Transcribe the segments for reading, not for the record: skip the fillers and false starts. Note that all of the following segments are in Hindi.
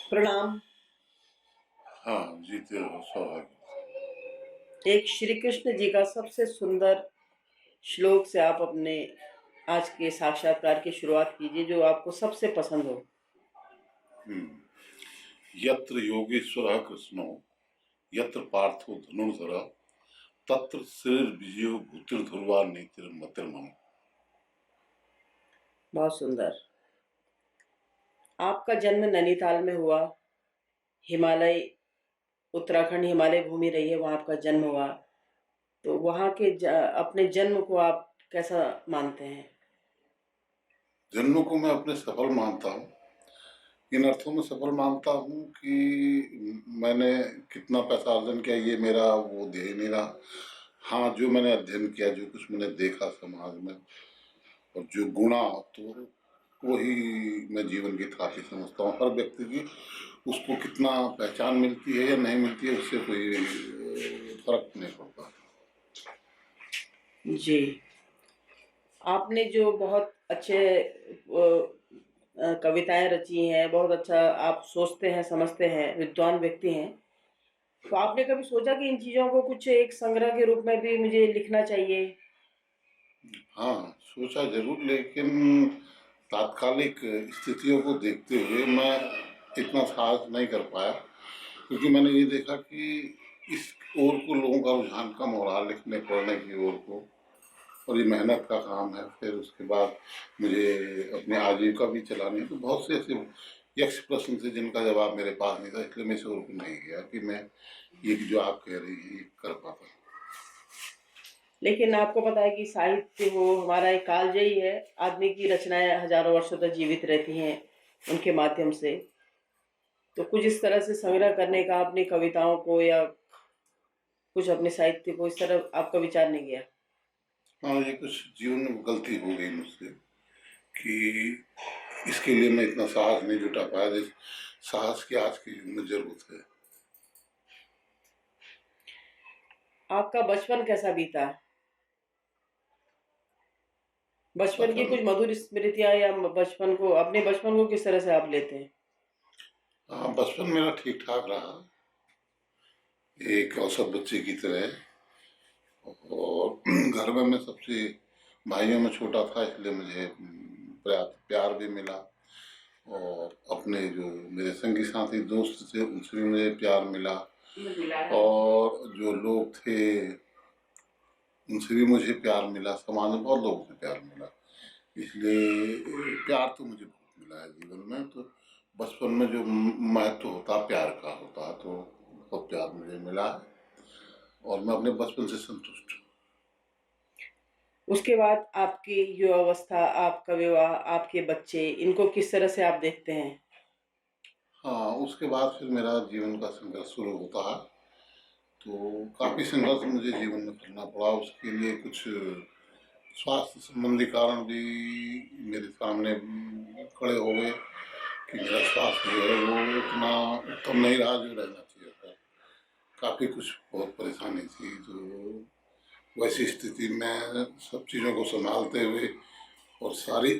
प्रणाम। हाँ, जीते रहो सौभाग्य। एक श्री कृष्ण जी का सबसे सुंदर श्लोक से आप अपने आज के साक्षात्कार की शुरुआत कीजिए, जो आपको सबसे पसंद हो। यत्र योगेश्वरः कृष्णो यत्र पार्थो धनुर्धरः तत्र श्रीर्विजयो भूतिर्ध्रुवा नीतिर्मतिर्मम। बहुत सुंदर। आपका जन्म नैनीताल में हुआ। हिमालय, उत्तराखंड हिमालय भूमि रही है, वहाँ आपका जन्म हुआ। तो वहाँ के अपने जन्म को आप कैसा मानते हैं? जन्म को मैं अपने सफल मानता हूँ। इन अर्थों में सफल मानता हूँ कि मैंने कितना पैसा अर्जन किया ये मेरा वो ध्येय नहीं रहा। हाँ, जो मैंने अध्ययन किया, जो कुछ मैंने देखा समाज में और जो गुणा, तो वही मैं जीवन की थाली समझता हूँ। हर व्यक्ति की उसको कितना पहचान मिलती है या नहीं मिलती है, उससे कोई फर्क नहीं पड़ता। जी। आपने जो बहुत अच्छे कविताएं रची हैं, बहुत अच्छा आप सोचते हैं, समझते हैं, विद्वान व्यक्ति हैं। तो आपने कभी सोचा कि इन चीज़ों को कुछ एक संग्रह के रूप में भी मुझे लिखना चाहिए? हाँ, सोचा जरूर, लेकिन तात्कालिक स्थितियों को देखते हुए मैं इतना साहस नहीं कर पाया, क्योंकि मैंने ये देखा कि इस ओर को लोगों का रुझान कम हो रहा, लिखने पढ़ने की ओर को। और ये मेहनत का काम है। फिर उसके बाद मुझे अपनी आजीविका भी चलानी है, तो बहुत से ऐसे यक्ष प्रश्न थे जिनका जवाब मेरे पास नहीं था, इसलिए मैं इस ओर को नहीं गया कि मैं ये जो आप कह रही हैं ये कर पाता। लेकिन आपको पता है कि साहित्य वो हमारा एक कालजयी है। आदमी की रचनाएं हजारों वर्षों तक जीवित रहती हैं उनके माध्यम से। तो कुछ इस तरह से संग्रह करने का अपनी कविताओं को या कुछ अपने साहित्य को, इस तरह आपका विचार नहीं गया? हाँ, ये कुछ जीवन में गलती हो गई मुझसे कि इसके लिए मैं इतना साहस नहीं जुटा पाया जिस साहस की आज के युग में जरूरत है। आपका बचपन कैसा बीता? बचपन की बचपन, कुछ मधुर स्मृतियां, या बचपन को, अपने बचपन को किस तरह से आप लेते हैं? हाँ, बचपन मेरा ठीक ठाक रहा, एक औसत बच्चे की तरह। और घर में मैं सबसे भाइयों में छोटा था, इसलिए मुझे पर्याप्त प्यार भी मिला। और अपने जो मेरे संगी साथी दोस्त थे उनसे भी मुझे प्यार मिला। और जो लोग थे उनसे भी मुझे प्यार मिला। समाज में बहुत लोगों से प्यार मिला, इसलिए प्यार तो मुझे बहुत मिला है जीवन में। तो बचपन में जो महत्व होता प्यार का होता, तो बहुत प्यार मुझे मिला है और मैं अपने बचपन से संतुष्ट हूँ। उसके बाद आपकी युवावस्था, आपका विवाह, आपके बच्चे, इनको किस तरह से आप देखते हैं? हाँ, उसके बाद फिर मेरा जीवन का संघर्ष शुरू होता है। तो काफ़ी संघर्ष मुझे जीवन में करना पड़ा। उसके लिए कुछ स्वास्थ्य संबंधी कारण भी मेरे सामने खड़े हो गए कि मेरा स्वास्थ्य जो है वो उतना उत्तम नहीं रहा जो रहना चाहिए था। काफ़ी कुछ बहुत परेशानी थी, तो वैसी स्थिति में सब चीज़ों को संभालते हुए और सारी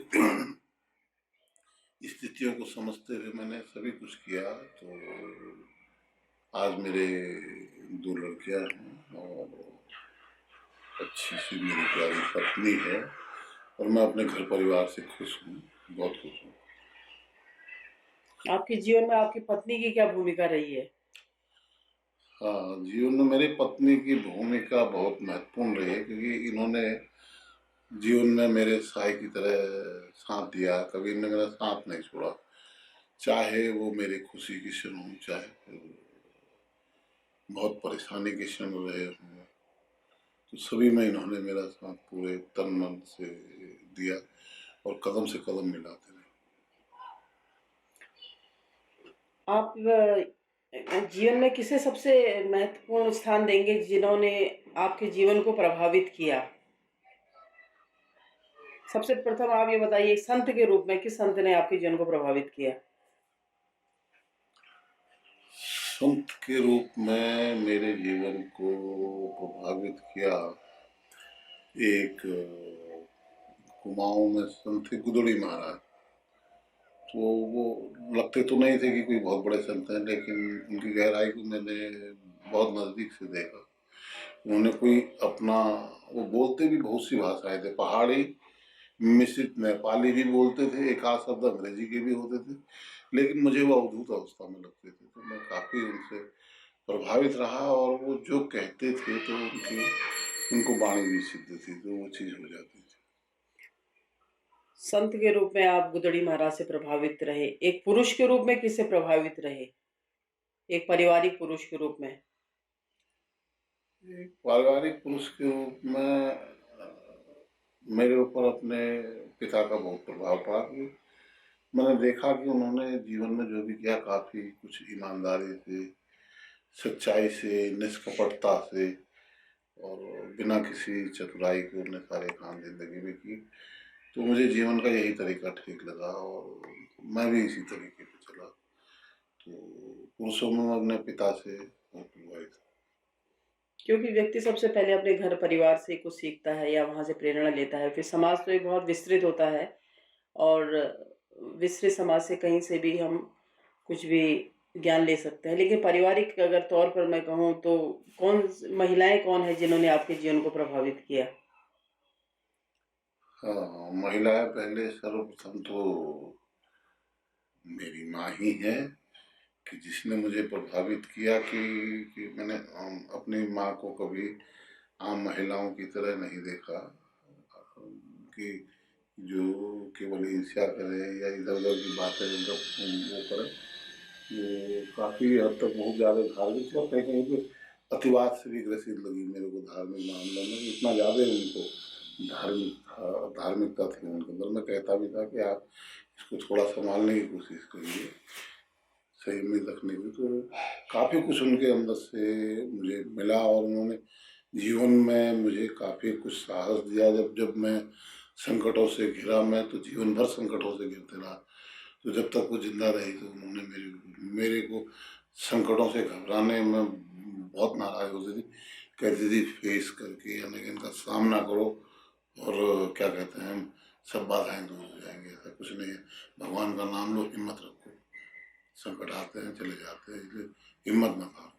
स्थितियों को समझते हुए मैंने सभी कुछ किया। तो आज मेरे दो लड़कियां हैं और अच्छी सी मेरी प्यारी पत्नी है, और मैं अपने घर परिवार से खुश हूँ, बहुत खुश हूँ। आपके जीवन में आपकी पत्नी की क्या भूमिका रही है? हाँ, जीवन में मेरी पत्नी की भूमिका बहुत महत्वपूर्ण रही है, क्योंकि इन्होंने जीवन में मेरे सहाय की तरह साथ दिया। कभी इन्होंने मेरा साथ नहीं छोड़ा, चाहे वो मेरी खुशी की क्षण हो, चाहे बहुत परेशानी के क्षण रहे हों। तो सभी में इन्होंने मेरा साथ पूरे तन मन से दिया और कदम से कदम मिलाते रहे। आप जीवन में किसे सबसे महत्वपूर्ण स्थान देंगे जिन्होंने आपके जीवन को प्रभावित किया? सबसे प्रथम आप ये बताइए, एक संत के रूप में किस संत ने आपके जीवन को प्रभावित किया? संत के रूप में मेरे जीवन को प्रभावित किया, एक कुमाऊं में संत थे गुदड़ी महाराज। तो वो लगते तो नहीं थे कि कोई बहुत बड़े संत हैं, लेकिन उनकी गहराई को मैंने बहुत नज़दीक से देखा। उन्होंने कोई अपना, वो बोलते भी बहुत सी भाषाएं थे, पहाड़ी मिश्रित नेपाली भी बोलते थे, एक आध शब्द अंग्रेजी के भी होते थे, लेकिन मुझे वो अवधूत अवस्था में लगते थे। तो मैं काफ़ी उनसे प्रभावित रहा, और वो जो कहते थे तो उनको वाणी भी सिद्ध थी, तो वो चीज़ हो जाती थी। संत के रूप में आप गुदड़ी महाराज से प्रभावित रहे, एक पुरुष के रूप में किससे प्रभावित रहे, एक पारिवारिक पुरुष के रूप में? एक पारिवारिक पुरुष के रूप में मेरे ऊपर अपने पिता का बहुत प्रभाव पड़ा, कि मैंने देखा कि उन्होंने जीवन में जो भी किया काफ़ी कुछ ईमानदारी से, सच्चाई से, निष्कपटता से, और बिना किसी चतुराई के उन्होंने सारे काम जिंदगी में की। तो मुझे जीवन का यही तरीका ठीक लगा, और मैं भी इसी तरीके पे चला। तो पुरुषों में मैं अपने पिता से बहुत प्रभावित हूँ। क्योंकि व्यक्ति सबसे पहले अपने घर परिवार से कुछ सीखता है या वहाँ से प्रेरणा लेता है, फिर समाज तो एक बहुत विस्तृत होता है, और विस्तृत समाज से कहीं से भी हम कुछ भी ज्ञान ले सकते हैं। लेकिन पारिवारिक अगर तौर पर मैं कहूँ तो महिलाएं कौन है जिन्होंने आपके जीवन को प्रभावित किया? हाँ, महिलाएं पहले सर्वप्रथम तो मेरी माँ ही है, कि जिसने मुझे प्रभावित किया, कि मैंने अपनी माँ को कभी आम महिलाओं की तरह नहीं देखा, कि जो केवल ईर्ष्या करे या इधर उधर की बातें मतलब वो करे। वो काफ़ी हद तक बहुत ज़्यादा धार्मिक थी, और कहीं कहीं पे अतिवाद से भी ग्रसित लगी मेरे को धार्मिक मामलों में। इतना ज़्यादा उनको धार्मिकता थी उनके अंदर। मैं कहता भी था कि आप इसको थोड़ा संभालने की कोशिश करिए, संयम में रखने की। तो काफ़ी कुछ उनके अंदर से मुझे मिला, और उन्होंने जीवन में मुझे काफ़ी कुछ साहस दिया। जब जब मैं संकटों से घिरा, मैं तो जीवन भर संकटों से घिरते रहा। तो जब तक वो जिंदा रही तो उन्होंने मेरे को संकटों से घबराने में बहुत नाराज होती थी। कहती थी फेस करके, यानी कि इनका सामना करो, और क्या कहते हैं, सब बाधाएं दूर हो जाएंगी। ऐसा कुछ नहीं है, भगवान का नाम लो, हिम्मत रखो, संकट आते हैं चले जाते हैं, इसलिए हिम्मत मत हारो।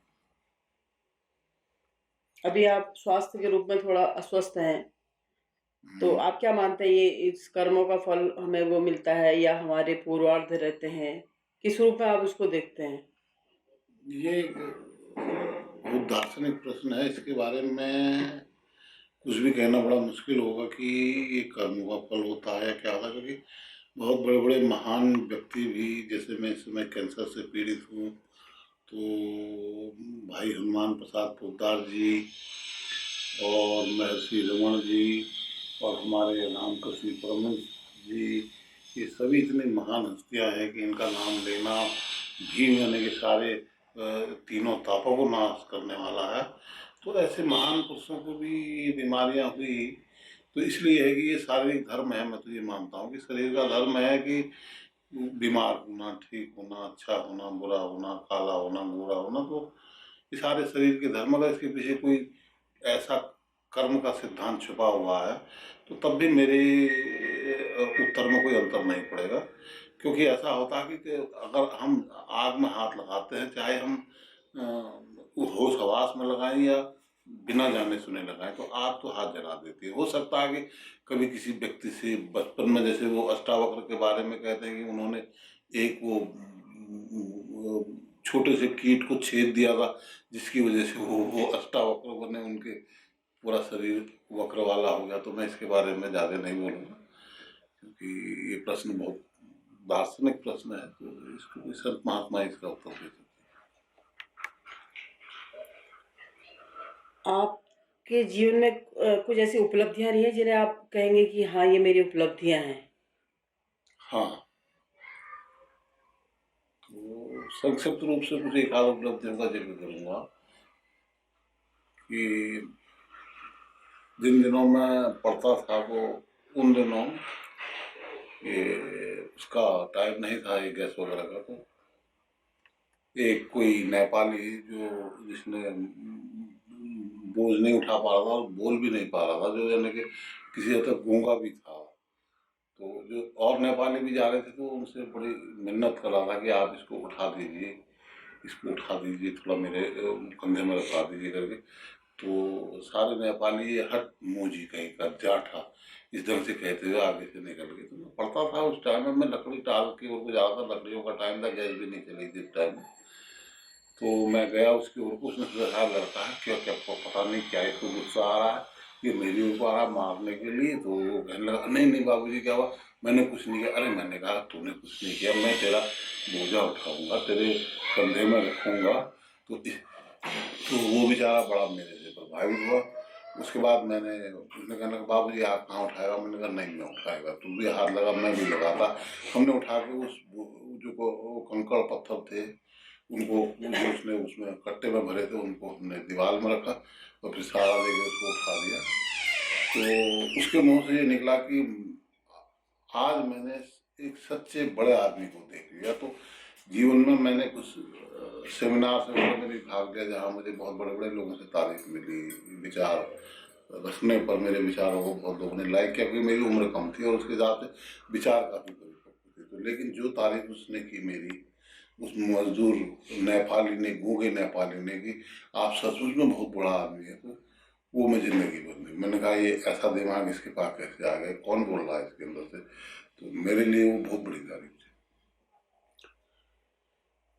अभी आप स्वास्थ्य के रूप में थोड़ा अस्वस्थ हैं, तो हम्म। आप क्या मानते हैं, ये इस कर्मों का फल हमें वो मिलता है या हमारे पूर्वार्ध रहते हैं? किस रूप में आप उसको देखते हैं? ये एक बहुत दार्शनिक प्रश्न है, इसके बारे में कुछ भी कहना बड़ा मुश्किल होगा कि ये कर्म का फल होता है या क्या होता है, क्योंकि बहुत बड़े बड़े महान व्यक्ति भी, जैसे मैं इस समय कैंसर से पीड़ित हूँ, तो भाई हनुमान प्रसाद पोद्दार जी, और महर्षि रमन जी, और हमारे रामकृष्ण परमहंस जी, ये सभी इतने महान हस्तियाँ हैं कि इनका नाम लेना भी यानी कि सारे तीनों तापों को नाश करने वाला है। तो ऐसे महान पुरुषों को भी ये बीमारियां हुई, तो इसलिए है कि ये शारीरिक धर्म है। मैं तो ये मानता हूँ कि शरीर का धर्म है कि बीमार होना, ठीक होना, अच्छा होना, बुरा होना, काला होना, गोरा होना, तो ये सारे शरीर के धर्म। अगर इसके पीछे कोई ऐसा कर्म का सिद्धांत छुपा हुआ है, तो तब भी मेरे उत्तर में कोई अंतर नहीं पड़ेगा। क्योंकि ऐसा होता है कि अगर हम आग में हाथ लगाते हैं, चाहे हम होश हवास में लगाएं या बिना जाने सुने लगाएं, तो आग तो हाथ जला देती है। हो सकता है कि कभी किसी व्यक्ति से बचपन में, जैसे वो अष्टावक्र के बारे में कहते हैं कि उन्होंने एक वो छोटे से कीट को छेद दिया था, जिसकी वजह से वो अष्टावक्र बने, उनके पूरा शरीर वक्र वाला हो गया। तो मैं इसके बारे में ज़्यादा नहीं बोलूँगा, क्योंकि ये प्रश्न बहुत दार्शनिक प्रश्न है, तो इसको कोई संत महात्मा इसका उत्तर दे सकते आपके जीवन में कुछ ऐसी उपलब्धियां रही हैं जिन्हें आप कहेंगे कि हाँ, ये मेरी उपलब्धियां हैं? हैं। हाँ, तो संक्षिप्त रूप से कुछ एक आध उपलब्धियों का जिक्र करूँगा, कि जिन दिनों में पढ़ता था, वो उन दिनों ये उसका टाइम नहीं था ये गैस वगैरह का। तो एक कोई नेपाली जो, जिसने बोझ नहीं उठा पा रहा था और बोल भी नहीं पा रहा था, जो यानी कि किसी हद तक गूंगा भी था, तो जो और नेपाली भी जा रहे थे तो उनसे बड़ी मिन्नत कर रहा था कि आप इसको उठा दीजिए, इसको उठा दीजिए, थोड़ा मेरे कंधे में रखा दीजिए करके। तो सारे नेपाली हट मोजी कहीं का जाठा इस ढंग से कहते हुए आगे से निकल गए। तो मैं पढ़ता था उस टाइम में, मैं लकड़ी टाल की ओर को जा रहा था, लकड़ियों का टाइम था, गैस भी नहीं चली थी इस टाइम में। तो मैं गया उसकी ओर को, उसने सोचा लड़का है क्या क्या पता नहीं क्या इसको गुस्सा आ रहा है, ये मेरे ऊपर आ रहा मारने के लिए। तो वो कहने लगा नहीं नहीं बाबूजी क्या हुआ, मैंने कुछ नहीं किया। अरे मैंने कहा तूने कुछ नहीं किया, मैं तेरा बोझा उठाऊंगा, तेरे कंधे में रखूंगा। तो वो बेचारा बड़ा मेरे से प्रभावित हुआ। उसके बाद उसने कहने लगा बाबूजी आप कहाँ उठाएगा, मैंने कहा नहीं मैं उठाएगा, तू भी हाथ लगा मैं भी लगाता। हमने उठा के उस जो वो कंकड़ पत्थर थे उनको जो उसने उसमें कट्टे में भरे थे उनको हमने दीवार में रखा और फिर सहारा देके उसको उठा दिया। तो उसके मुंह से ये निकला कि आज मैंने एक सच्चे बड़े आदमी को देख लिया। तो जीवन में मैंने कुछ सेमिनार से वगैरह में भी भाग लिया जहाँ मुझे बहुत बड़े बड़े लोगों से तारीफ मिली, विचार रखने पर मेरे विचारों को बहुत लोगों ने लाइक किया, क्योंकि मेरी उम्र कम थी और उसके हिसाब से विचार काफ़ी परिपक्व थे। तो लेकिन जो तारीफ उसने की मेरी, उस मजदूर नेपाली ने, गूंगे नेपाली ने, कि आप सचमुच में बहुत बड़ा आदमी है, तो वो मैं जिंदगी भर में मैंने कहा ये ऐसा दिमाग इसके पास कैसे आ गया, कौन बोल रहा है इसके अंदर से। तो मेरे लिए वो बहुत बड़ी तारीफ थी।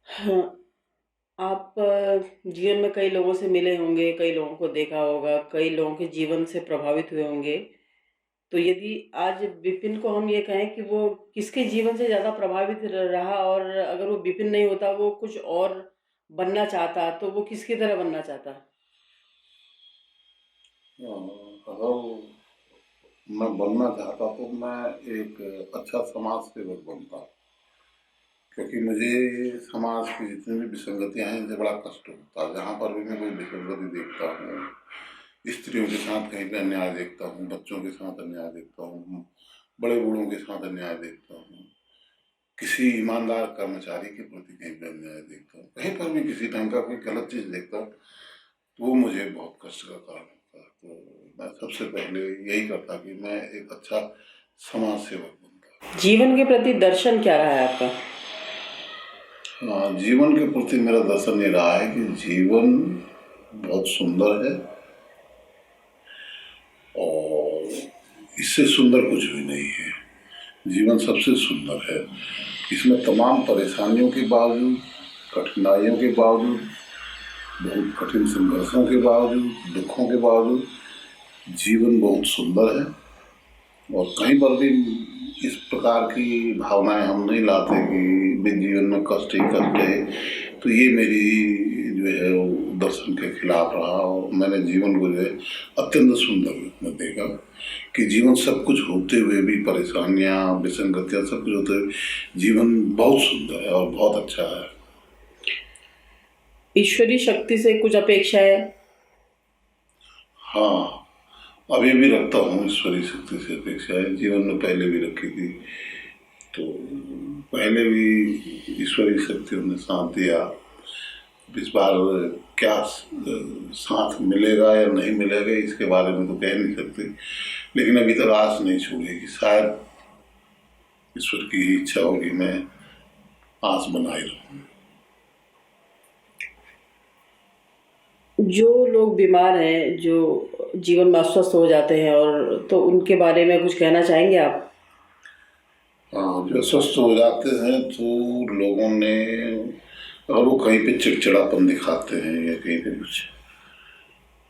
हाँ, आप जीवन में कई लोगों से मिले होंगे, कई लोगों को देखा होगा, कई लोगों के जीवन से प्रभावित हुए होंगे। तो यदि आज विपिन को हम ये कहें कि वो किसके जीवन से ज़्यादा प्रभावित रहा, और अगर वो विपिन नहीं होता, वो कुछ और बनना चाहता, तो वो किसकी तरह बनना चाहता? अगर मैं बनना चाहता तो मैं एक अच्छा समाज सेवक बनता, क्योंकि मुझे समाज की जितनी भी विसंगतियाँ हैं इनसे बड़ा कष्ट होता है। जहाँ पर भी मैं कोई विसंगति देखता हूँ, स्त्रियों के साथ कहीं पे अन्याय देखता हूँ, बच्चों के साथ अन्याय देखता हूँ, बड़े बूढ़ों के साथ अन्याय देखता हूँ, किसी ईमानदार कर्मचारी के प्रति कहीं पे अन्याय देखता हूँ, कहीं पर भी किसी ढंग का कोई गलत चीज़ देखता हूँ, तो वो मुझे बहुत कष्ट का कारण होता है। तो मैं सबसे पहले यही करता कि मैं एक अच्छा समाज सेवक बनता। जीवन के प्रति दर्शन क्या रहा है आपका? जीवन के प्रति मेरा दर्शन ये रहा है कि जीवन बहुत सुंदर है और इससे सुंदर कुछ भी नहीं है। जीवन सबसे सुंदर है। इसमें तमाम परेशानियों के बावजूद, कठिनाइयों के बावजूद, बहुत कठिन संघर्षों के बावजूद, दुखों के बावजूद जीवन बहुत सुंदर है। और कहीं पर भी इस प्रकार की भावनाएं हम नहीं लाते कि जीवन में कष्ट ही कष्ट है। तो ये मेरी जो है वो दर्शन के खिलाफ रहा और मैंने जीवन को जो है अत्यंत सुंदर रूप में देखा कि जीवन सब कुछ होते हुए भी, परेशानियां, विसंगतियां सब कुछ होते हुए जीवन बहुत सुंदर है और बहुत अच्छा है। ईश्वरीय शक्ति से कुछ अपेक्षा है? हाँ, अभी भी रखता हूँ ईश्वरीय शक्ति से अपेक्षाएं, जीवन में पहले भी रखी थी। तो पहले भी ईश्वरीय शक्तियों ने साथ दिया। इस बार क्या साथ मिलेगा या नहीं मिलेगा इसके बारे में तो कह नहीं सकते, लेकिन अभी तक आस नहीं छोड़ी कि शायद ईश्वर की इच्छा होगी, मैं आस बनाए रहूँ। जो लोग बीमार हैं, जो जीवन में अस्वस्थ हो जाते हैं, और तो उनके बारे में कुछ कहना चाहेंगे आप? हाँ, जो स्वस्थ हो जाते हैं तो लोगों ने, अगर वो कहीं पे चिड़चिड़ापन दिखाते हैं या कहीं पे कुछ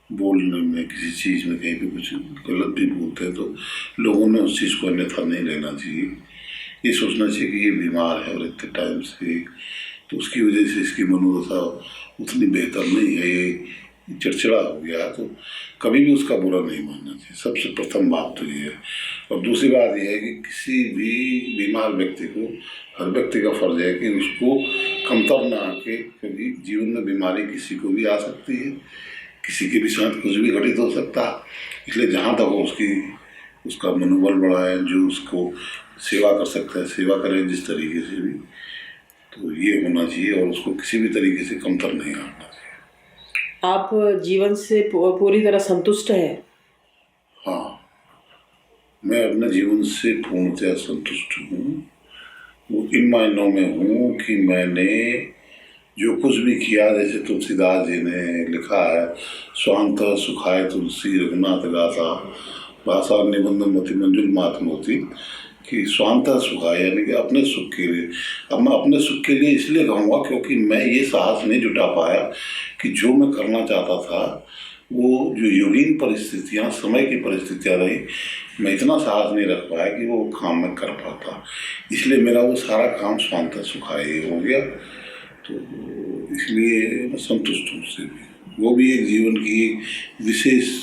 बोलने में, किसी चीज़ में कहीं पे कुछ गलत भी बोलते हैं, तो लोगों ने उस चीज़ को अन्यथा नहीं लेना चाहिए। ये सोचना चाहिए कि ये बीमार है और इतने टाइम से, तो उसकी वजह से इसकी मनोदशा उतनी बेहतर नहीं है, ये चिड़चिड़ा हो गया, तो कभी भी उसका बुरा नहीं मानना चाहिए। सबसे प्रथम बात तो ये है। और दूसरी बात ये है कि किसी भी बीमार व्यक्ति को, हर व्यक्ति का फर्ज है कि उसको कमतर ना आके, क्योंकि जीवन में बीमारी किसी को भी आ सकती है, किसी के भी साथ कुछ भी घटित हो सकता है। इसलिए जहाँ तक हो उसका मनोबल बढ़ाए, जो उसको सेवा कर सकता है सेवा करें जिस तरीके से भी, तो ये होना चाहिए और उसको किसी भी तरीके से कमतर नहीं आना चाहिए। आप जीवन से पूरी तरह संतुष्ट हैं? हाँ, मैं अपने जीवन से पूर्णतः संतुष्ट हूँ। वो इन मायनों में हूँ कि मैंने जो कुछ भी किया, जैसे तुलसीदास जी ने लिखा है, स्वांतः सुखाय तुलसी रघुनाथ गाथा भाषा निबंध मति मंजुल मात मोती, कि स्वांतः सुखाय यानी कि अपने सुख के लिए। अब मैं अपने सुख के लिए इसलिए कहूँगा क्योंकि मैं ये साहस नहीं जुटा पाया कि जो मैं करना चाहता था, वो जो युगीन परिस्थितियाँ, समय की परिस्थितियाँ रही, मैं इतना साहस नहीं रख पाया कि वो काम मैं कर पाता। इसलिए मेरा वो सारा काम स्वांतः सुखाय हो गया। तो इसलिए मैं संतुष्ट हूँ उससे भी। वो भी एक जीवन की विशेष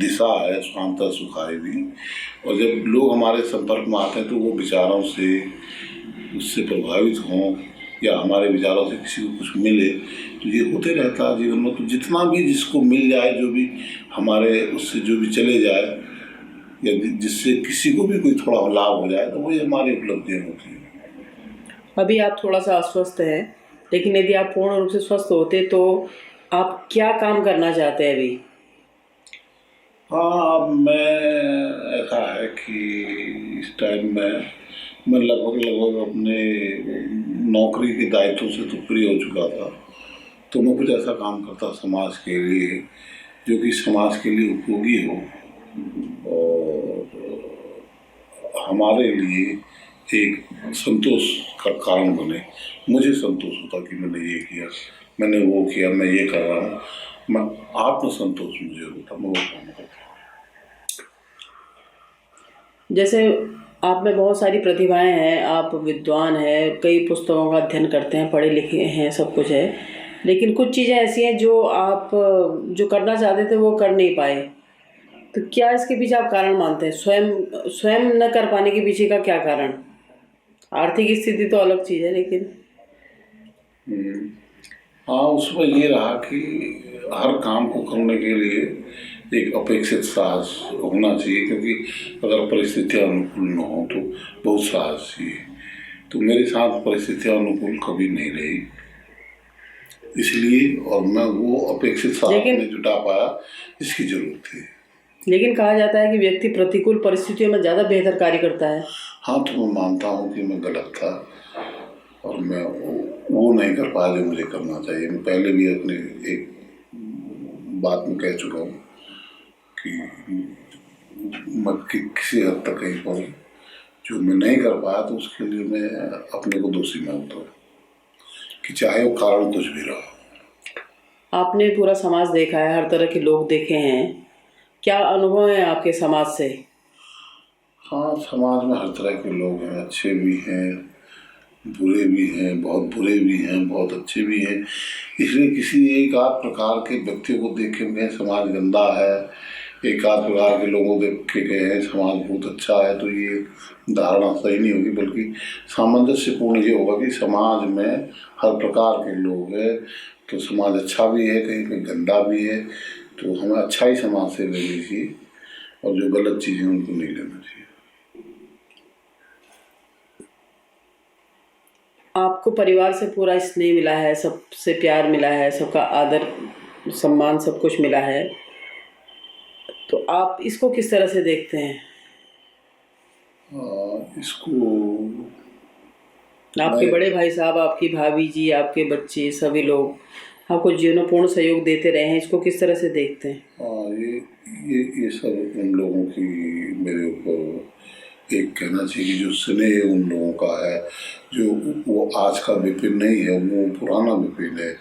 दिशा है, स्वांतः सुखाय भी। और जब लोग हमारे संपर्क में आते हैं तो वो विचारों से उससे प्रभावित हों या हमारे विचारों से किसी को कुछ मिले, तो ये होते रहता है जीवन में। तो जितना भी जिसको मिल जाए, जो भी हमारे उससे जो भी चले जाए, या जिससे किसी को भी कोई थोड़ा लाभ हो जाए, तो वही हमारी उपलब्धियाँ होती हैं। अभी आप थोड़ा सा अस्वस्थ हैं, लेकिन यदि आप पूर्ण रूप से स्वस्थ होते तो आप क्या काम करना चाहते हैं अभी? हाँ, अब मैं ऐसा है कि इस टाइम में मैं लगभग अपने नौकरी के दायित्वों से तो फ्री हो चुका था। तो मैं कुछ ऐसा काम करता समाज के लिए जो कि समाज के लिए उपयोगी हो और हमारे लिए एक संतोष का कारण बने। मुझे संतोष होता कि मैंने ये किया, मैंने वो किया, मैं ये कर रहा हूँ, मैं आत्मसंतोष मुझे होता, मैं वो काम करता। जैसे आप में बहुत सारी प्रतिभाएं हैं, आप विद्वान हैं, कई पुस्तकों का अध्ययन करते हैं, पढ़े लिखे हैं, सब कुछ है, लेकिन कुछ चीज़ें ऐसी हैं जो आप जो करना चाहते थे वो कर नहीं पाए। तो क्या इसके पीछे आप कारण मानते हैं? स्वयं स्वयं न कर पाने के पीछे का क्या कारण? आर्थिक स्थिति तो अलग चीज़ है, लेकिन हाँ, उसमें ये रहा कि हर काम को करने के लिए एक अपेक्षित साहस होना चाहिए, क्योंकि अगर परिस्थितियाँ अनुकूल न हो तो बहुत साहस चाहिए। तो मेरे साथ परिस्थितियाँ अनुकूल कभी नहीं रही, इसलिए और मैं वो अपेक्षित साहस नहीं जुटा पाया जिसकी जरूरत थी। लेकिन कहा जाता है कि व्यक्ति प्रतिकूल परिस्थितियों में ज़्यादा बेहतर कार्य करता है। हाँ, तो मैं मानता हूँ कि मैं गलत था और मैं वो नहीं कर पाया जो मुझे करना चाहिए। मैं पहले भी अपने एक बात में कह चुका हूँ कि मैं किसी हद तक कहीं पर जो मैं नहीं कर पाया, तो उसके लिए मैं अपने को दोषी मानता हूँ कि चाहे वो कारण कुछ भी रहा। आपने पूरा समाज देखा है, हर तरह के लोग देखे हैं, क्या अनुभव है आपके समाज से? हाँ, समाज में हर तरह के लोग हैं, अच्छे भी हैं, बुरे भी हैं, बहुत बुरे भी हैं, बहुत अच्छे भी हैं। इसलिए किसी एक आध प्रकार के व्यक्तियों को देख के मैं समाज गंदा है, एक आध प्रकार के लोगों को देख के कहे समाज बहुत अच्छा है, तो ये धारणा सही नहीं होगी। बल्कि सामंजस्यपूर्ण ये होगा कि समाज में हर प्रकार के लोग हैं, तो समाज अच्छा भी है, कहीं कहीं गंदा भी है, तो हमें अच्छा ही समाज से लेनी चाहिए और जो गलत चीज़ें उनको नहीं लेना चाहिए। आपको परिवार से पूरा स्नेह मिला है, सबसे प्यार मिला है, सबका आदर सम्मान सब कुछ मिला है, तो आप इसको किस तरह से देखते हैं? इसको आपके बड़े भाई साहब, आपकी भाभी जी, आपके बच्चे, सभी लोग आपको जीवनपूर्ण सहयोग देते रहे हैं, इसको किस तरह से देखते हैं? ये सब उन लोगों की मेरे ऊपर एक कहना चाहिए कि जो स्नेह उन लोगों का है, जो वो आज का विपिन नहीं है, वो पुराना विपिन है,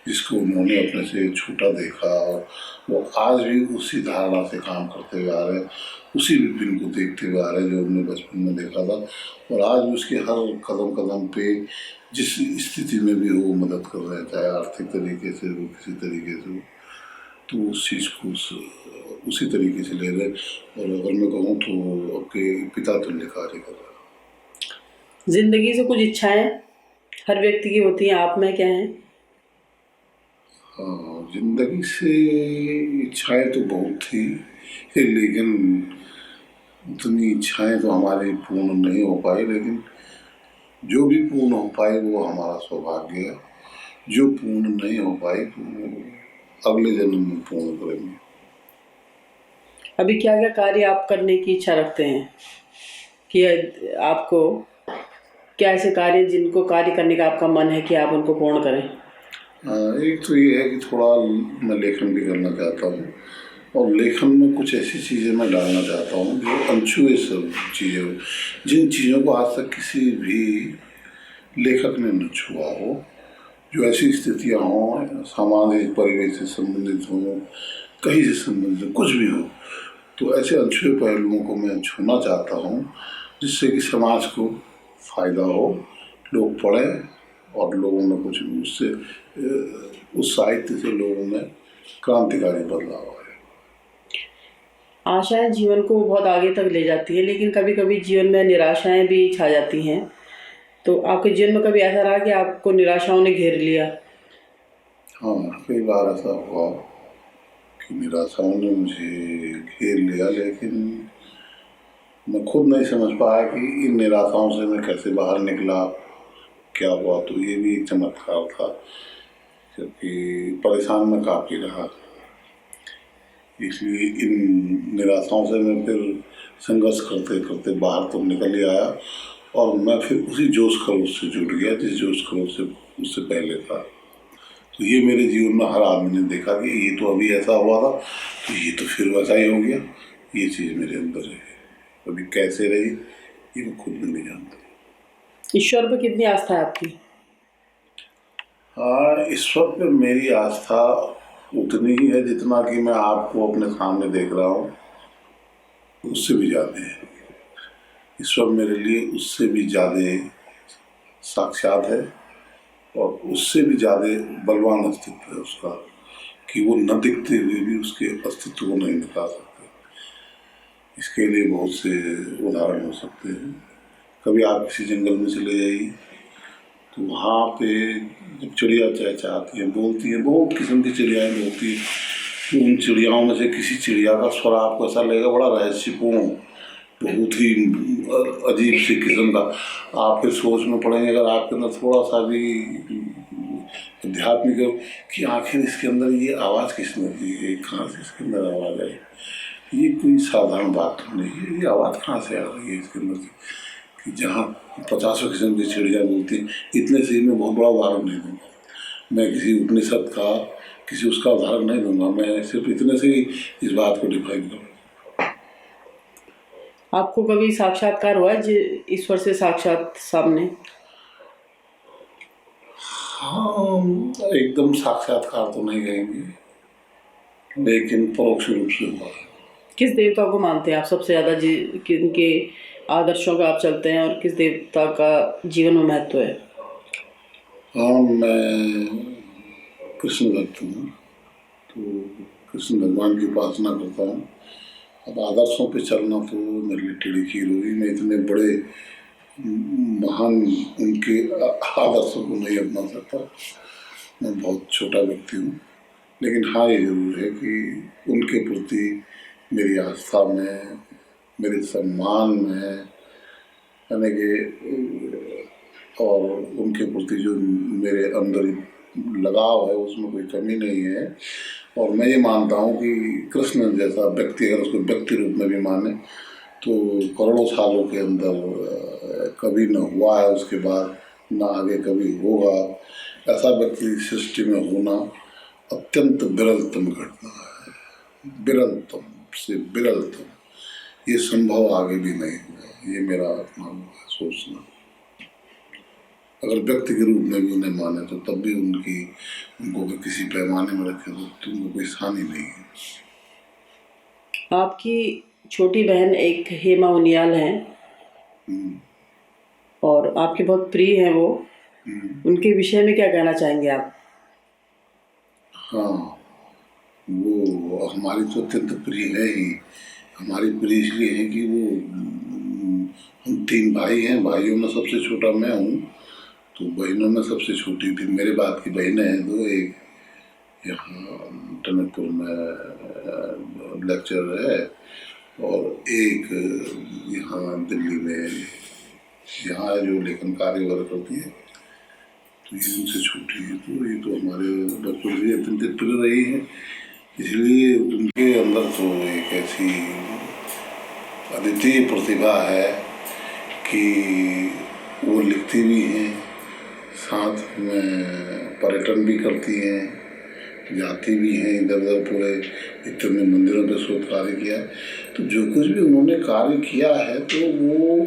जिसको उन्होंने अपने से छोटा देखा और वो आज भी उसी धारणा से काम करते हुए आ रहे हैं, उसी विपिन को देखते हुए आ रहे हैं जो हमने बचपन में देखा था। और आज भी उसके हर कदम कदम पे जिस स्थिति में भी हो मदद कर रहे हैं, चाहे आर्थिक तरीके से हो, किसी तरीके से हो, तो उस चीज़ को उसी तरीके से ले रहे। और अगर मैं कहूँ तो आपके पिता तुल्य कार्य कर रहे हैं। जिंदगी से कुछ इच्छाएं हर व्यक्ति की होती हैं, आप में क्या हैं? हाँ, जिंदगी से इच्छाएं तो बहुत थी, लेकिन उतनी इच्छाएं तो हमारी पूर्ण नहीं हो पाई। लेकिन जो भी पूर्ण हो पाई वो हमारा सौभाग्य है, जो पूर्ण नहीं हो पाई तो अगले जन्म में पूर्ण करेंगे। अभी क्या क्या कार्य आप करने की इच्छा रखते हैं कि आपको क्या ऐसे कार्य जिनको कार्य करने का आपका मन है कि आप उनको पूर्ण करें? एक तो ये है कि थोड़ा मैं लेखन भी करना चाहता हूँ, और लेखन में कुछ ऐसी चीज़ें मैं डालना चाहता हूँ जो अनछुए सब चीज़ें हो, जिन चीज़ों को आज तक किसी भी लेखक ने न छुआ हो, जो ऐसी स्थितियाँ हों, सामाजिक परिवेश से संबंधित हों, कहीं से संबंधित कुछ भी हो, तो ऐसे अनछुए पहलुओं को मैं छूना चाहता हूँ जिससे कि समाज को फायदा हो, लोग पढ़ें और लोगों में कुछ उससे उस साहित्य से लोगों में क्रांतिकारी बदलाव आए। आशाएं जीवन को बहुत आगे तक ले जाती है, लेकिन कभी कभी जीवन में निराशाएं भी छा जाती हैं। तो आपके जीवन में कभी ऐसा रहा कि आपको निराशाओं ने घेर लिया? हाँ, कई बार ऐसा हुआ कि निराशाओं ने मुझे घेर लिया, लेकिन मैं खुद नहीं समझ पाया कि इन निराशाओं से मैं कैसे बाहर निकला, क्या हुआ। तो ये भी एक चमत्कार था, क्योंकि परेशान मैं काफ़ी रहा, इसलिए इन निराशाओं से मैं फिर संघर्ष करते करते बाहर तो निकल ही आया, और मैं फिर उसी जोश खरोश से जुड़ गया जिस जोश खरोश से उससे पहले था। तो ये मेरे जीवन में हर आदमी ने देखा कि ये तो अभी ऐसा हुआ था, तो ये तो फिर वैसा ही हो गया। ये चीज़ मेरे अंदर है, अभी कैसे रही ये मैं खुद भी नहीं जानता। ईश्वर पर कितनी आस्था है आपकी? हाँ, ईश्वर पे मेरी आस्था उतनी ही है जितना कि मैं आपको अपने सामने देख रहा हूँ, उससे भी ज़्यादा है। ईश्वर मेरे लिए उससे भी ज़्यादा साक्षात है, और उससे भी ज़्यादा बलवान अस्तित्व है उसका, कि वो न दिखते हुए भी उसके अस्तित्व को नहीं मिटा सकते। इसके लिए बहुत से उदाहरण हो सकते हैं। कभी आप किसी जंगल में चले जाइए, तो वहाँ पे जब चिड़िया चहचहाती हैं, बोलती हैं, बहुत किस्म की चिड़ियाएँ बोलती हैं, तो उन चिड़ियाओं में से किसी चिड़िया का स्वर आपको ऐसा लगेगा बड़ा रहस्यपूर्ण, बहुत ही अजीब सी किस्म का। आप फिर सोच में पड़ेंगे, अगर आपके अंदर थोड़ा सा भी आध्यात्मिक कि आखिर इसके अंदर ये आवाज़ किसने दी है, कहाँ से इसके अंदर आवाज़ आई, ये कोई साधारण बात नहीं है, ये आवाज़ कहाँ से आ रही है इसके अंदर की, कि जहाँ 50 किस्म की चिड़िया बोलती हैं। इतने से मैं बहुत बड़ा उदाहरण नहीं दूंगा, मैं किसी उपनिषद का किसी उसका उदाहरण नहीं दूंगा, मैं सिर्फ इतने से ही इस बात को डिफाइन करूँगा। आपको कभी साक्षात्कार हुआ है ईश्वर से साक्षात सामने? हाँ, एकदम साक्षात्कार तो नहीं कहेंगे, लेकिन परोक्ष रूप से हुआ है। किस देवता को मानते हैं आप सबसे ज़्यादा, किनके आदर्शों का आप चलते हैं, और किस देवता का जीवन में महत्व है? हाँ, मैं कृष्ण भक्त हूँ, तो कृष्ण भगवान की उपासना करता हूँ। अब आदर्शों पे चलना तो मेरे लिए टेढ़ी खीर होगी, मैं इतने बड़े महान उनके आदर्शों को नहीं अपना सकता, मैं बहुत छोटा व्यक्ति हूँ। लेकिन हाँ, ये जरूर है कि उनके प्रति मेरी आस्था में, मेरे सम्मान में, यानी कि और उनके प्रति जो मेरे अंदर लगाव है उसमें कोई कमी नहीं है। और मैं ये मानता हूँ कि कृष्ण जैसा व्यक्ति अगर उसको व्यक्ति रूप में भी माने तो करोड़ों सालों के अंदर कभी न हुआ है, उसके बाद ना आगे कभी होगा, ऐसा व्यक्ति सृष्टि में होना अत्यंत विरलतम घटना है, विरलतम से विरलतम। ये संभव आगे भी नहीं हुआ, ये मेरा सोचना। अगर व्यक्ति के रूप में भी उन्हें माने तो तब भी उनको किसी पैमाने में रखे तो उनको कोई हानि नहीं है। आपकी छोटी बहन एक हेमा उनियाल हैं, और आपके बहुत प्रिय हैं वो, उनके विषय में क्या कहना चाहेंगे आप? हाँ, वो हमारी तो अत्यंत प्रिय है ही। हमारी प्रिय इसलिए है कि वो हम 3 भाई हैं, भाइयों में सबसे छोटा मैं हूँ, तो बहनों में सबसे छोटी थी मेरे बाद की बहनें हैं 2, एक यहाँ टनकपुर में लेक्चरर है, और एक यहाँ दिल्ली में यहाँ जो लेखन कार्य वगैरह करती है, तो ये उनसे छोटी है। तो ये तो हमारे बचपन से अत्यंत प्रिय रही है, इसलिए उनके अंदर तो एक ऐसी अद्वितीय प्रतिभा है कि वो लिखती भी हैं, साथ में पर्यटन भी करती हैं, जाती भी हैं इधर उधर, पूरे इतने मंदिरों पे शोध कार्य किया है। तो जो कुछ भी उन्होंने कार्य किया है तो वो,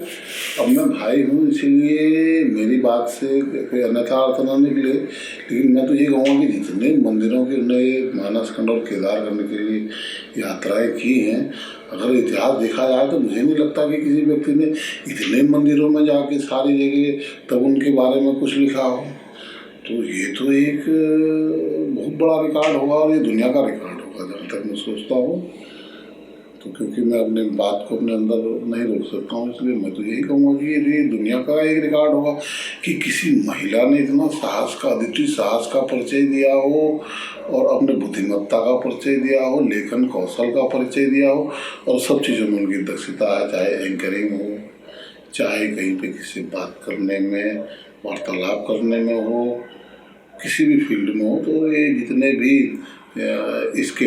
अब मैं भाई हूँ इसीलिए मेरी बात से कोई अन्यथा अर्थ ना निकले, लेकिन मैं तो ये कहूँगा कि जितने मंदिरों के उन्होंने मानस खंड और केदार करने के लिए यात्राएं की हैं, अगर इतिहास देखा जाए तो मुझे नहीं लगता कि किसी व्यक्ति ने इतने मंदिरों में जाके सारी जगह तब उनके बारे में कुछ लिखा हो। तो ये तो एक बहुत बड़ा रिकॉर्ड होगा और ये दुनिया का रिकॉर्ड होगा जहाँ तक मैं सोचता हूँ। तो क्योंकि मैं अपने बात को अपने अंदर नहीं रोक सकता हूँ, इसलिए मैं तो यही कहूँगा कि ये दुनिया का एक रिकॉर्ड होगा कि किसी महिला ने इतना साहस का, अद्वितीय साहस का परिचय दिया हो और अपने बुद्धिमत्ता का परिचय दिया हो, लेखन कौशल का परिचय दिया हो, और सब चीज़ों में उनकी दक्षता है, चाहे एंकरिंग हो, चाहे कहीं पे किसी बात करने में, वार्तालाप करने में हो, किसी भी फील्ड में हो। तो ये जितने भी इसके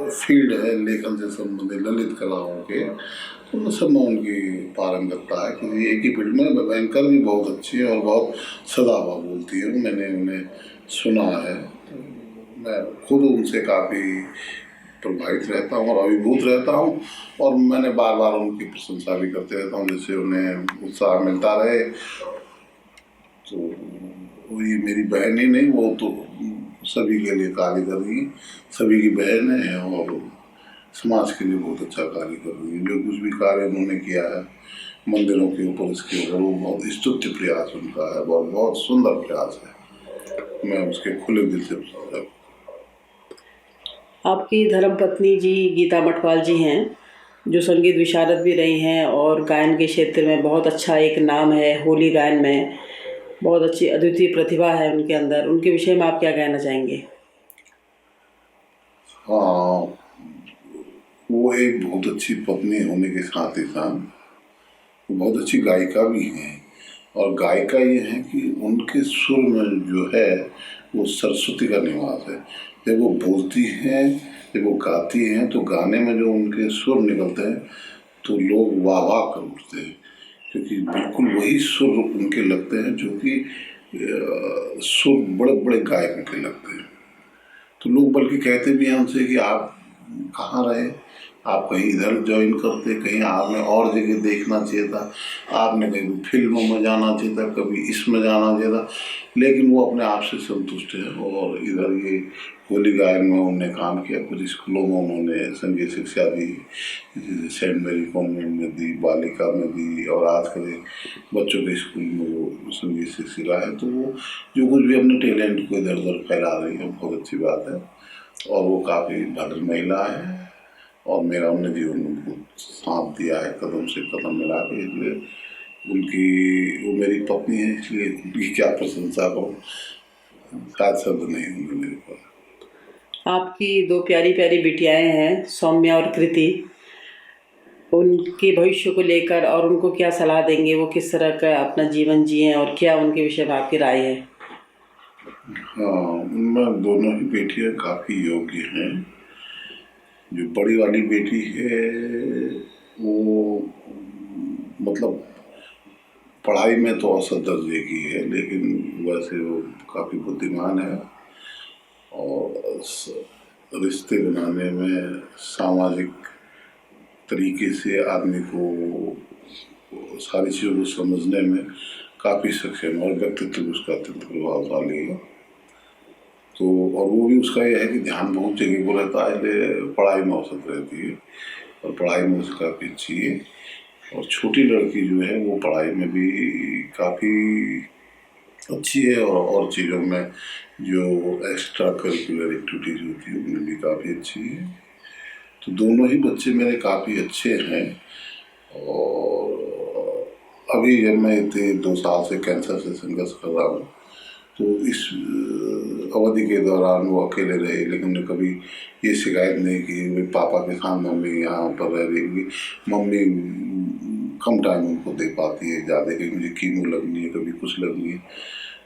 फील्ड है लेखन से संबंधित ललित कलाओं के, तो उन सब में उनकी पारंगतता है। क्योंकि एक ही फील्ड में बैंकर भी बहुत अच्छी है और बहुत सदाबहार बोलती है, मैंने उन्हें सुना है। मैं खुद उनसे काफ़ी प्रभावित रहता हूँ और अभिभूत रहता हूँ, और मैंने बार बार उनकी प्रशंसा भी करते रहता हूँ, जिससे उन्हें उत्साह मिलता रहे। तो वो ये मेरी बहन ही नहीं, वो तो सभी के लिए कार्य कर रही है, सभी की बहन है और समाज के लिए बहुत अच्छा कार्य कर रही है। जो कुछ भी कार्य उन्होंने किया है मंदिरों के ऊपर, इसके ऊपर, वो बहुत स्तुत्य प्रयास उनका है, बहुत बहुत सुंदर प्रयास है। मैं उसके खुले दिल से प्रशंसा। आपकी धर्मपत्नी जी गीता मटवाल जी हैं, जो संगीत विशारद भी रही हैं और गायन के क्षेत्र में बहुत अच्छा एक नाम है, होली गायन में बहुत अच्छी अद्वितीय प्रतिभा है उनके अंदर। उनके विषय में आप क्या कहना चाहेंगे? हाँ, वो एक बहुत अच्छी पत्नी होने के साथ ही साथ बहुत अच्छी गायिका भी हैं। और गायिका ये है कि उनके सुर में जो है वो सरस्वती का निवास है। जब वो बोलती हैं, जब वो गाती हैं, तो गाने में जो उनके सुर निकलते हैं तो लोग वाह वाह कर उठते हैं, क्योंकि बिल्कुल वही सुर उनके लगते हैं जो कि सुर बड़े बड़े गायकों के लगते हैं। तो लोग बल्कि कहते भी हैं उनसे कि आप कहाँ रहे, आप कहीं इधर ज्वाइन करते, कहीं आपने और जगह देखना चाहिए था, आपने कहीं फिल्मों में जाना चाहिए था, कभी इसमें जाना चाहिए था, लेकिन वो अपने आप से संतुष्ट है। और इधर ये होली गायन में उन्होंने काम किया, कुछ स्कूलों में उन्होंने संगीत शिक्षा दी, जैसे सेंट मेरी कॉन्वेंट में दी, बालिका में दी, और आजकल बच्चों के स्कूल में वो संगीत से सिखा है। तो वो जो कुछ भी अपने टैलेंट को इधर उधर फैला रही है, बहुत अच्छी बात है। और वो काफ़ी भद्र महिला है और मेरा उन्हें जीवन में बहुत साथ दिया है, कदम से कदम मिला के। इसलिए उनकी, वो मेरी पत्नी है, इसलिए उनकी क्या प्रशंसा करूँ, शायद शब्द नहीं होंगे मेरे पास। आपकी दो प्यारी प्यारी बिटियाएं हैं, सौम्या और कृति। उनके भविष्य को लेकर और उनको क्या सलाह देंगे, वो किस तरह का अपना जीवन जिए और क्या उनके विषय में आपकी राय है? हाँ, उनमें दोनों ही बेटियाँ काफ़ी योग्य हैं। जो बड़ी वाली बेटी है वो मतलब पढ़ाई में तो औसत दर्जे की है, लेकिन वैसे वो काफ़ी बुद्धिमान है और रिश्ते बनाने में, सामाजिक तरीके से आदमी को सारी चीज़ों को समझने में काफ़ी सक्षम और व्यक्तित्व भी उसका अत्यंत प्रभावशाली है। तो और वो भी उसका यह है कि ध्यान बहुत जगह को रहता है, इसलिए पढ़ाई में औसत रहती है और पढ़ाई में उसका काफ़ी अच्छी है। और छोटी लड़की जो है वो पढ़ाई में भी काफ़ी अच्छी है और चीज़ों में जो एक्स्ट्रा करिकुलर एक्टिविटीज़ होती है उनमें भी काफ़ी अच्छी है। तो दोनों ही बच्चे मेरे काफ़ी अच्छे हैं। और अभी जब मैं इतने 2 साल से कैंसर से संघर्ष कर रहा हूँ, तो इस अवधि के दौरान वो अकेले रहे, लेकिन उन्होंने कभी ये शिकायत नहीं की भाई पापा के साथ मम्मी यहाँ पर रह रही। मम्मी कम टाइम उनको दे पाती है ज़्यादा, कि मुझे कीमो लगनी है, कभी कुछ लगनी है।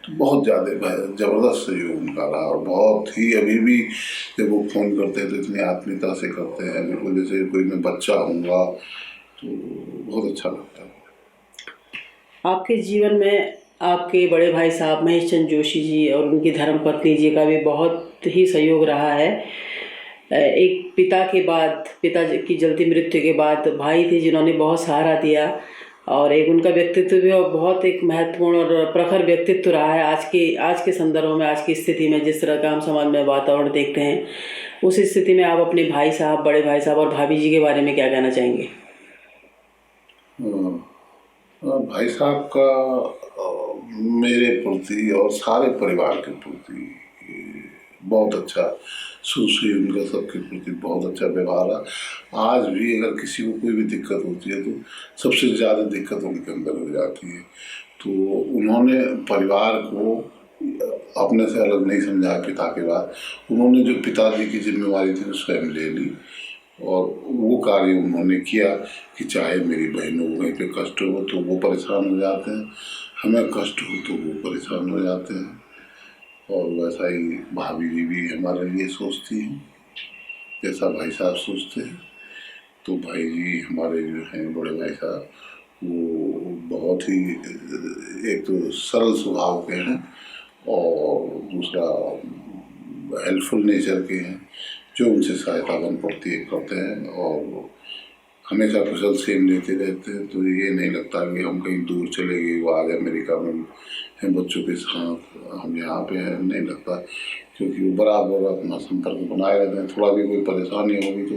तो बहुत ज़्यादा ज़बरदस्त सहयोग उनका रहा, और बहुत ही अभी भी जब वो फ़ोन करते हैं तो इतनी आत्मीयता से करते हैं, बिल्कुल जैसे कोई मैं बच्चा हूँगा, तो बहुत अच्छा लगता है। आपके जीवन में आपके बड़े भाई साहब महेश चंद्र जोशी जी और उनकी धर्मपत्नी जी का भी बहुत ही सहयोग रहा है। एक पिता के बाद, पिता की जल्दी मृत्यु के बाद भाई थे जिन्होंने बहुत सहारा दिया, और एक उनका व्यक्तित्व भी बहुत एक महत्वपूर्ण और प्रखर व्यक्तित्व रहा है। आज के संदर्भ में, आज की स्थिति में जिस तरह का हम समाज में वातावरण देखते हैं, उस स्थिति में आप अपने भाई साहब, बड़े भाई साहब और भाभी जी के बारे में क्या कहना चाहेंगे? भाई साहब का मेरे प्रति और सारे परिवार के प्रति बहुत अच्छा, शुरू से ही उनका सबके प्रति बहुत अच्छा व्यवहार है। आज भी अगर किसी को कोई भी दिक्कत होती है तो सबसे ज़्यादा दिक्कत उनके अंदर हो जाती है। तो उन्होंने परिवार को अपने से अलग नहीं समझा। पिता के बाद उन्होंने जो पिताजी की जिम्मेवारी थी वो स्वयं ले ली, और वो कार्य उन्होंने किया कि चाहे मेरी बहनों को कहीं पे कष्ट हो तो वो परेशान हो जाते हैं, हमें कष्ट हो तो वो परेशान हो जाते हैं। और वैसा ही भाभी जी भी हमारे लिए सोचती हैं जैसा भाई साहब सोचते हैं। तो भाई जी हमारे जो हैं बड़े भाई साहब, वो बहुत ही एक तो सरल स्वभाव के हैं, और दूसरा हेल्पफुल नेचर के हैं। जो उनसे सहायता बन पड़ती है करते हैं, और हमेशा कुशल सेम लेते रहते हैं। तो ये नहीं लगता कि हम कहीं दूर चले गए, वो आगे अमेरिका में हैं बच्चों के साथ, हम यहाँ पे हैं, नहीं लगता, क्योंकि वो बराबर अपना संपर्क बनाए रहते हैं। थोड़ा भी कोई परेशानी होगी तो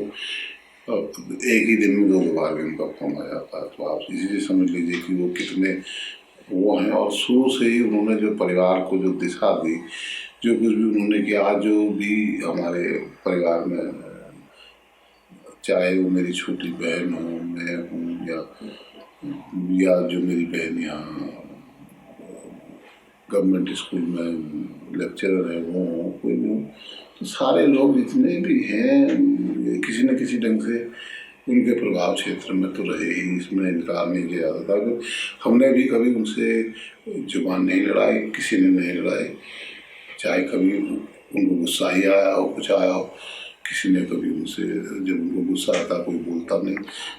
एक ही दिन में 2 बार भी उनका फोन आ जाता है। तो आप इसी से समझ लीजिए कि वो कितने वो हैं। और शुरू से ही उन्होंने जो परिवार को जो दिशा दी, जो कुछ भी उन्होंने किया, जो भी हमारे परिवार में, चाहे वो मेरी छोटी बहन हो, मैं हूँ, या जो मेरी बहन यहाँ गवर्नमेंट स्कूल में लेक्चरर है वो हो, कोई भी हो, तो सारे लोग जितने भी हैं किसी न किसी ढंग से उनके प्रभाव क्षेत्र में तो रहे ही, इसमें इनकार नहीं किया जा सकता। तो हमने भी कभी उनसे जुबान नहीं लड़ाई, किसी ने नहीं लड़ाई, चाहे कभी उनको गुस्सा ही आया हो, कुछ आया हो, किसी ने कभी उनसे, जब उनको गुस्सा आता कोई बोलता नहीं।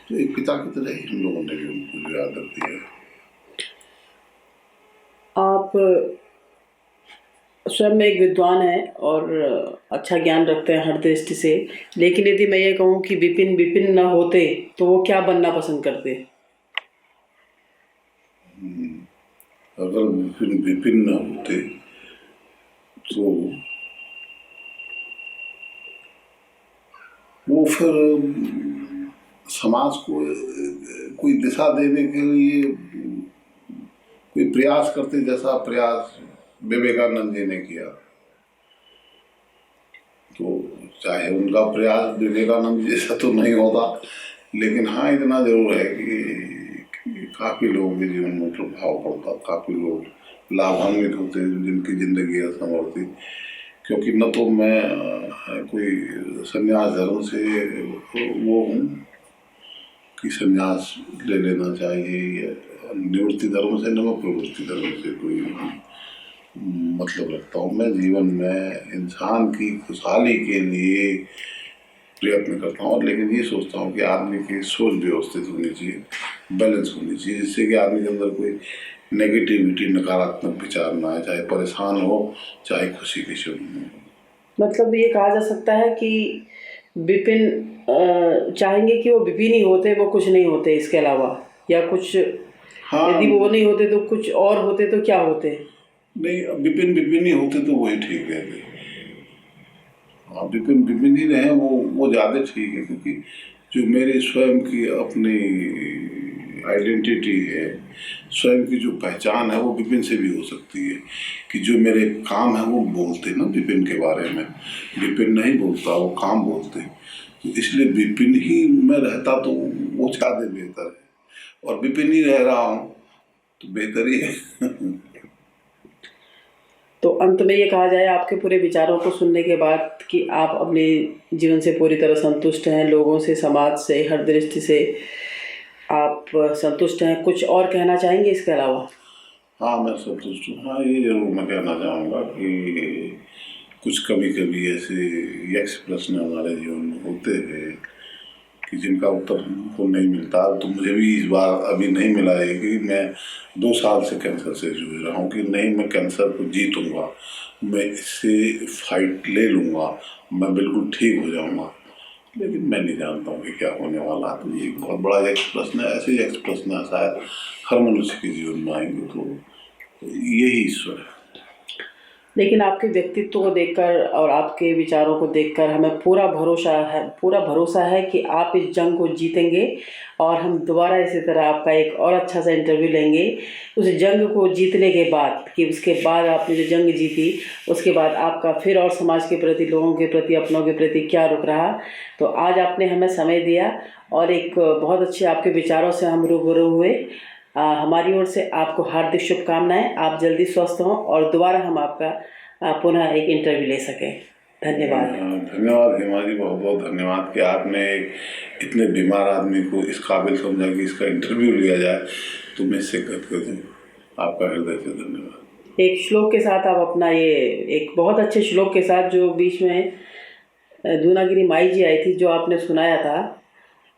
तो एक पिता की तरह ही हम लोगों ने भी उनको जो आदर दिया है। आप स्वयं में एक विद्वान हैं और अच्छा ज्ञान रखते हैं हर दृष्टि से, लेकिन यदि मैं ये कहूँ कि विपिन न होते तो वो क्या बनना पसंद करते? अगर विपिन न होते तो वो फिर समाज को कोई दिशा देने के लिए कोई प्रयास करते, जैसा प्रयास विवेकानंद जी ने किया। तो चाहे उनका प्रयास विवेकानंद जैसा तो नहीं होता, लेकिन हाँ इतना जरूर है कि काफ़ी लोगों के जीवन में प्रभाव पड़ता, काफ़ी लोग लाभान्वित होते जिनकी जिंदगी असमर्थी। क्योंकि न तो मैं कोई संन्यास धर्म से वो हूँ कि संन्यास ले लेना चाहिए, या निवृत्ति धर्म से, न मैं प्रवृत्ति धर्म से कोई मतलब रखता हूँ। मैं जीवन में इंसान की खुशहाली के लिए प्रयत्न करता हूँ, लेकिन ये सोचता हूँ कि आदमी की सोच व्यवस्थित होनी चाहिए, बैलेंस होनी चाहिए, जिससे कि आदमी के अंदर कोई नेगेटिविटी, नकारात्मक विचार ना आए, चाहे परेशान हो चाहे खुशी की क्षण हो। मतलब ये कहा जा सकता है कि विपिन चाहेंगे कि वो विपिन ही होते, वो कुछ नहीं होते इसके अलावा, या कुछ हाँ, यदि वो नहीं होते तो कुछ और होते तो क्या होते? नहीं, विपिन ही होते तो वही ठीक है। हाँ, विपिन ही रहे वो ज़्यादा ठीक है, क्योंकि जो मेरी स्वयं की अपनी आइडेंटिटी है, स्वयं की जो पहचान है, वो विपिन से भी हो सकती है। कि जो मेरे काम है वो बोलते ना विपिन के बारे में, विपिन नहीं बोलता, वो काम बोलते। तो इसलिए विपिन ही में रहता तो वो ज़्यादा बेहतर है, और विपिन ही रह रहा हूँ तो बेहतर ही है। तो अंत में ये कहा जाए आपके पूरे विचारों को सुनने के बाद कि आप अपने जीवन से पूरी तरह संतुष्ट हैं, लोगों से, समाज से, हर दृष्टि से आप संतुष्ट हैं, कुछ और कहना चाहेंगे इसके अलावा? हाँ, मैं संतुष्ट हूँ। हाँ, ये ज़रूर मैं कहना चाहूँगा कि कुछ कभी कभी ऐसे यक्ष प्रश्न हमारे जीवन में होते हैं कि जिनका उत्तर हमको नहीं मिलता। तो मुझे भी इस बार अभी नहीं मिला है कि मैं 2 साल से कैंसर से जूझ रहा हूँ कि नहीं, मैं कैंसर को जीतूँगा, मैं इससे फाइट ले लूँगा, मैं बिल्कुल ठीक हो जाऊँगा। लेकिन मैं नहीं जानता हूँ कि क्या होने वाला है। तो ये एक बहुत बड़ा यक्ष प्रश्न है। ऐसे यक्ष प्रश्न है शायद हर मनुष्य के जीवन में आएंगे। तो यही ईश्वर है। लेकिन आपके व्यक्तित्व को देखकर और आपके विचारों को देखकर हमें पूरा भरोसा है कि आप इस जंग को जीतेंगे और हम दोबारा इसी तरह आपका एक और अच्छा सा इंटरव्यू लेंगे उस जंग को जीतने के बाद, कि उसके बाद आपने जो जंग जीती उसके बाद आपका फिर और समाज के प्रति, लोगों के प्रति, अपनों के प्रति क्या रुख रहा। तो आज आपने हमें समय दिया और एक बहुत अच्छे आपके विचारों से हम रूबरू हुए। हमारी ओर से आपको हार्दिक शुभकामनाएं। आप जल्दी स्वस्थ हों और दोबारा हम आपका पुनः एक इंटरव्यू ले सकें। धन्यवाद। धन्यवाद हेमा जी, बहुत बहुत धन्यवाद कि आपने इतने बीमार आदमी को इस काबिल समझा कि इसका इंटरव्यू लिया जाए। तो मैं शिरकत कर दूँ। आपका हृदय से धन्यवाद। एक श्लोक के साथ आप अपना ये एक बहुत अच्छे श्लोक के साथ जो बीच में दूनागिरी माई जी आई थी जो आपने सुनाया था,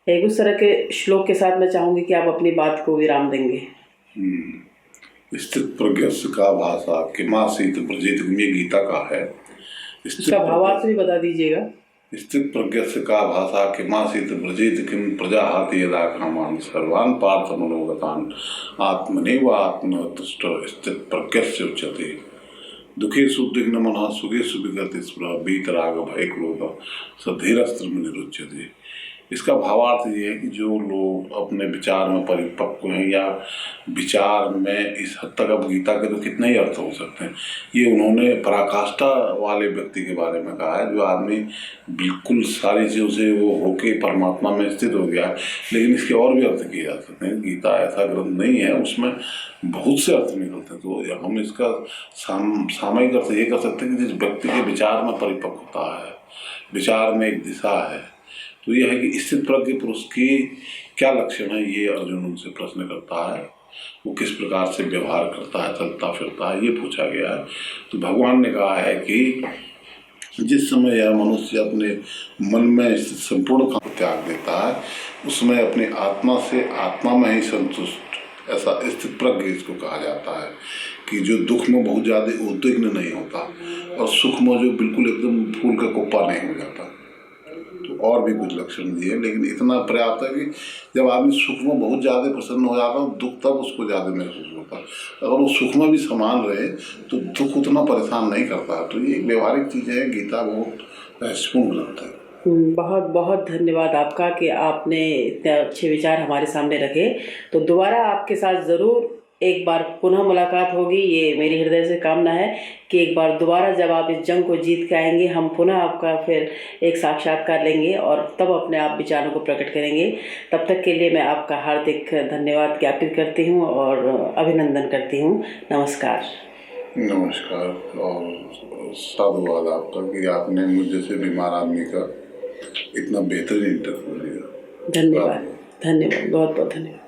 एक उस तरह के श्लोक के साथ मैं चाहूँगी कि आप अपनी बात को विराम देंगे। स्थित प्रज्ञस्य का भाषा किमासीत ब्रजेत, ये गीता का है। इसका भावार्थ भी बता दीजिएगा। स्थित प्रज्ञस्य का भाषा किमासीत ब्रजेत किम प्रजाहाति यदा कामान सर्वान् पार्थ मनोगतान् आत्मनैव आत्मतुष्ट स्थित प्रज्ञस्य उच्यते। दुखेषु उद्विग्न मनः सुखेषु विगत स्पृहः वीतराग भय क्रोध सधीरस्त्र निरुच्यते। इसका भावार्थ ये है कि जो लोग अपने विचार में परिपक्व हैं या विचार में इस हद तक, अब गीता के तो कितने ही अर्थ हो सकते हैं, ये उन्होंने पराकाष्ठा वाले व्यक्ति के बारे में कहा है जो आदमी बिल्कुल सारी चीज़ों से वो होके परमात्मा में स्थित हो गया है। लेकिन इसके और भी अर्थ किए जा सकते हैं। गीता ऐसा ग्रंथ नहीं है, उसमें बहुत से अर्थ निकलते हैं। तो हम इसका सामयिक अर्थ ये कर सकते हैं कि जिस व्यक्ति के विचार में परिपक्वता है, विचार में एक दिशा है, तो यह है कि स्थित प्रज्ञ पुरुष की क्या लक्षण है, ये अर्जुन उनसे प्रश्न करता है। वो किस प्रकार से व्यवहार करता है, चलता फिरता है, ये पूछा गया है। तो भगवान ने कहा है कि जिस समय यह मनुष्य अपने मन में स्थित संपूर्ण काम त्याग देता है, उसमें अपनी आत्मा से आत्मा में ही संतुष्ट, ऐसा स्थित प्रज्ञ इसको कहा जाता है। कि जो दुख में बहुत ज़्यादा उद्विग्न नहीं होता और सुख में जो बिल्कुल एकदम फूल का कुप्पा नहीं हो जाता। तो और भी कुछ लक्षण दिए, लेकिन इतना पर्याप्त है कि जब आदमी सुख में बहुत ज़्यादा प्रसन्न हो जाता है, दुख तब उसको ज़्यादा महसूस होता है। अगर वो सुख में भी समान रहे तो दुख उतना परेशान नहीं करता। तो ये एक व्यवहारिक चीज़ है। गीता बहुत रहस्यपूर्ण ग्रंथ है। बहुत बहुत धन्यवाद आपका कि आपने इतने अच्छे विचार हमारे सामने रखे। तो दोबारा आपके साथ ज़रूर एक बार पुनः मुलाकात होगी। ये मेरी हृदय से कामना है कि एक बार दोबारा जब आप इस जंग को जीत के आएंगे, हम पुनः आपका फिर एक साक्षात्कार लेंगे और तब अपने आप विचारों को प्रकट करेंगे। तब तक के लिए मैं आपका हार्दिक धन्यवाद ज्ञापित करती हूँ और अभिनंदन करती हूँ। नमस्कार। नमस्कार और साधुवाद आपका कि आपने मुझ जैसे बीमार आदमी का इतना बेहतरीन इंटरव्यू लिया। धन्यवाद, धन्यवाद, बहुत बहुत धन्यवाद।